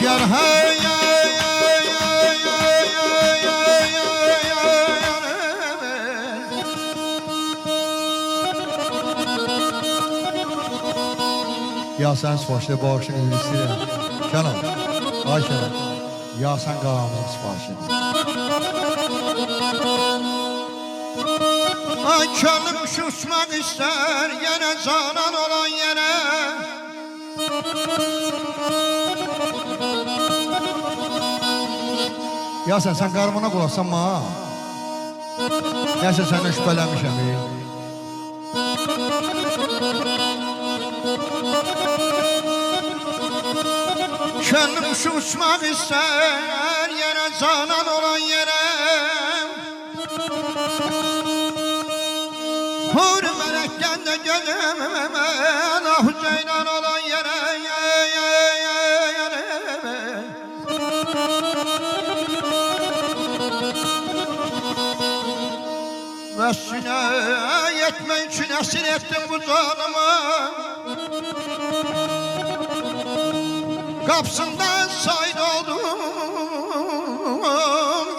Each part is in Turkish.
yar hey hey hey hey hey hey ya sen siparişte bağışını istəyirəm. Kenan, ay Kenan, ya sen qalanın siparişini. Ay könlüm uçmak ister yine canan olan yere. Ya sen qarmana qulaqsanma ha. Nəysə səndən şübhələnmişəm. Könlüm uçmak ister yine canan olan yere. Hur melekten de gözüme ah ceylan olan yere. Vesine yetme için esir ettim bu canımı. Kapsından saydı oldum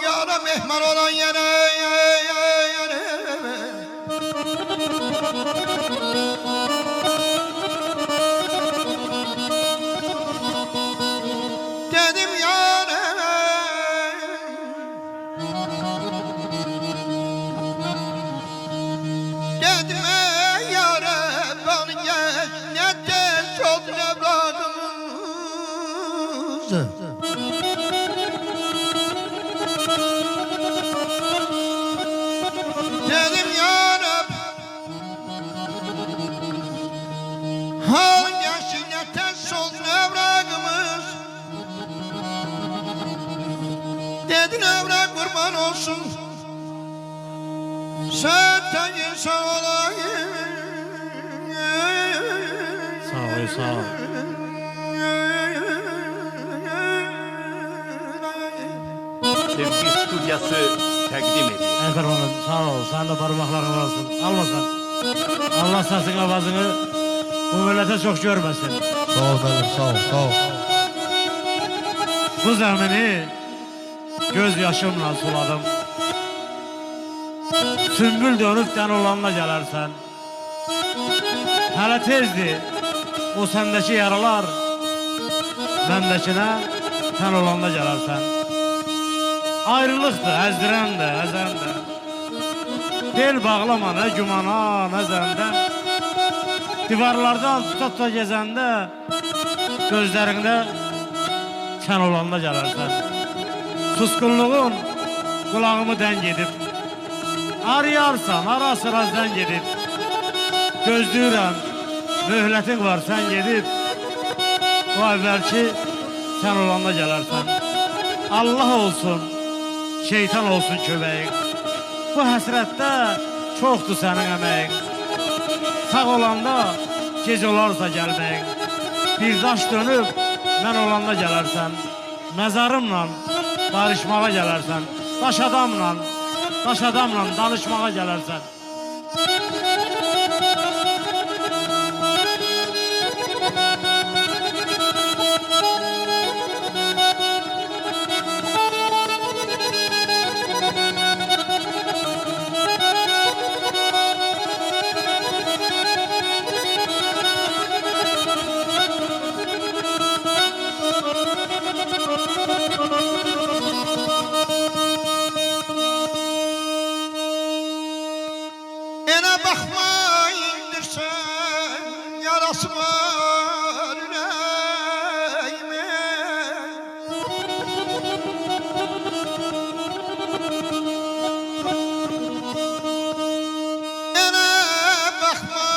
yara mehman olan yere. Dedim yara dedim yara bana geç ne tez oldu evladımız. Dedim yara hal geçti ne tez oldu evladımız. Dedin evrak kurban olsun. Sen de insan olayım. Sağ ol, sağ ol. Sevgi stüdyosu təqdim edir. Kurbanım, sağ ol. Sen de parmakların olsun. Almasan. Allah sesini, avazını bu millete çok görmesin. Sağ ol benim, sağ ol, sağ ol. Bu zemini göz yaşımla suladım. Sümbül dönüp den olanla gelersen. Hele tezdi o sendeki yaralar bendekine sen olanla gelersen. Ayrılıktı, ezdiren de, ezen de. Bel bağlama ne gümana, ne zende. Divarlardan tuta gezende, gözlerinde sen olanla gelersen. Suskunluğun kulağımı denk edip, arayarsan ara sıra zeng edip, gözlüyürəm, mühletin var sen gedip, o evvelki sen olanla gelersen. Allah olsun, şeytan olsun köpeğin. Bu həsrətdə çoxdur sənin əməyin. Sağ olanda gec olarsa gəlməyin. Bir daş dönüb mən olanda gələrsən. Məzarımla barışmağa gələrsən. Daş adamla danışmağa gələrsən. Ene bakma indirsen yarası var yüreğime. Ene bakma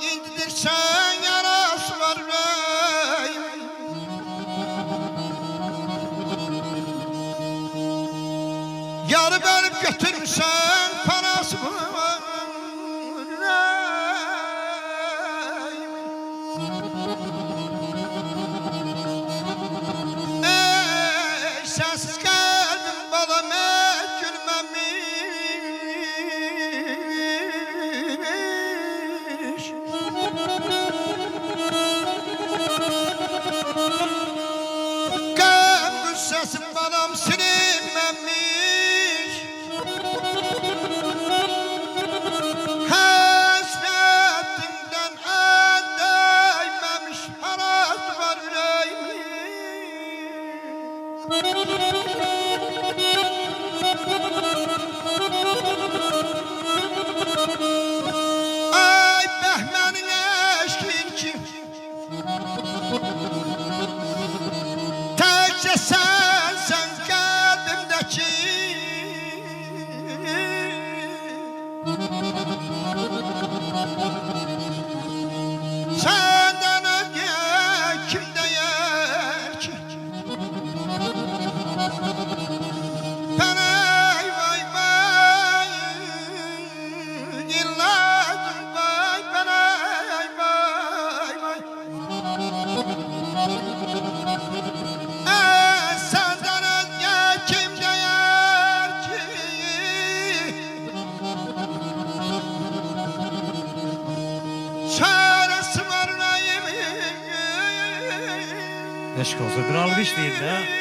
indirsen yarası var yüreğime. Yarı verip götürmüşsen parası var. Sensiz kalbim balam gülmemiş. sesim balam silinmemiş. Hasretinden el değmemiş, harat var yüreğimin. Ay Behmen'in eşkin ki təkcə sensen kalbimdeki. Senden önce kim değer ki? Ben ay vay vay, yıllardır vay, ben ay vay vay. Senden önce kim değer ki? Çaresi var yüreğimin. Eşk olsa bir algış değil de.